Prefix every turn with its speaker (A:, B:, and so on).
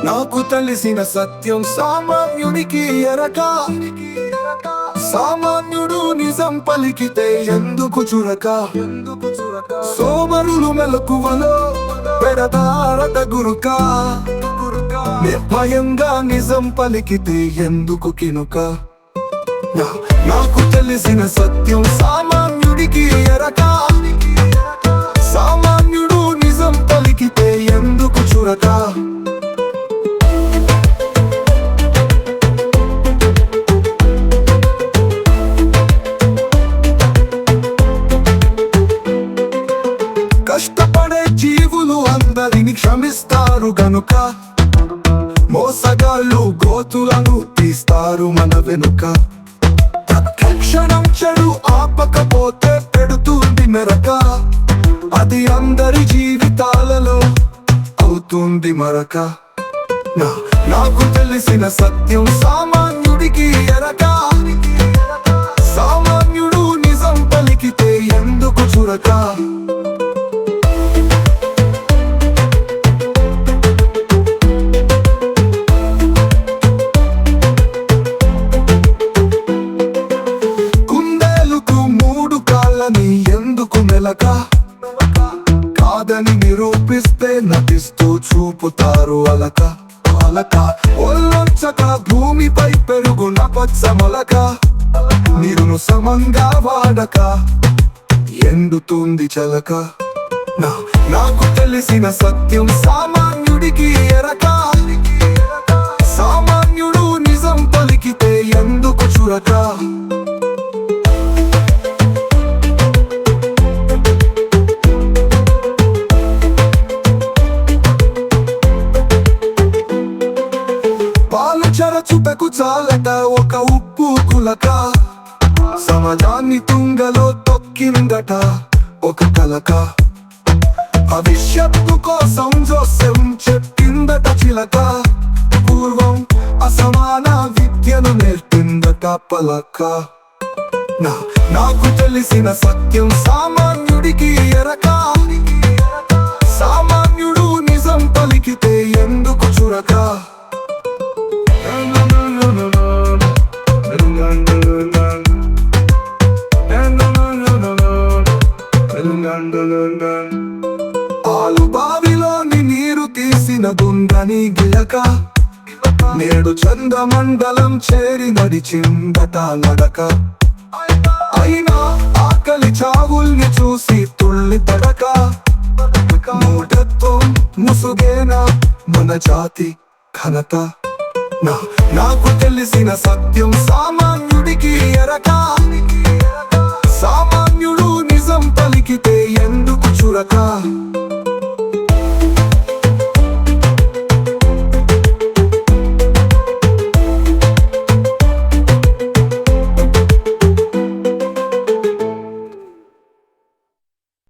A: నాకు తెలిసిన సత్యం సామాన్యునికి ఎరక. సామాన్యుడు నిజం పలికితే ఎందుకు చురక? సోమరులు మెలకువలో పెడతారట గురుక. నిర్భయంగా నిజం పలికితే ఎందుకు కినుక? నాకు తెలిసిన సత్యం సామాన్యుడికి ఎరక. సామాన్యుడు నిజం పలికితే ఎందుకు చురక? కష్టపడే జీవులు అందరిని క్షమిస్తారు గనుక, మోసగాళ్ళు గోతులను తీస్తారు మన వెనుక. క్షణం చెడు ఆపకపోతే పెడుతుంది మెరక, అది అందరి జీవితాలలో అవుతుంది మరక. నాకు తెలిసిన సత్యం సామాన్యుడికి ఎరక. సామాన్యుడు నిజం పలికితే ఎందుకు చురక? ఎందుకు మెలక? కాదని నిరూపిస్తే నటిస్తూ చూపుతారు అలక. ఒళ్ళొంచక భూమిపై పెరుగున పచ్చ మొలక. నీరును సమంగా వాడక ఎండుతుంది చలక. నాకు తెలిసిన సత్యం సామాన్యుడికి ఎరక. సామాన్యుడు నిజం పలికితే ఎందుకు చురక? చెరచుటకు చాలట ఒక ఉప్పు కులక. సమాజాన్ని తుంగలో తొక్కిందట ఒక కలక. భవిష్యత్తు కోసం జోస్యం చెప్పిందట చిలక. పూర్వం అసమాన విద్యను నేర్పిందట పలక. నాకు తెలిసిన సత్యం సామాన్యుడికి ఎరక. సామాన్యుడు నిజం పలికితే ఎందుకు చురక? ఆలు బావిలోని నీరు తీసిన దుంగని గిలక. నేడు చంద్రమండలం చేరి నడిచిందట నడక. అయినా ఆకలి చావుల్ని చూసి తుళ్ళి తడక. మూఢత్వం ముసుగేనా మన జాతి ఘనత? నాకు తెలిసిన సత్యం సామాన్యుడికి ఎరక. సామాన్యుడు నిజం పలికితే ఎందుకు చురక?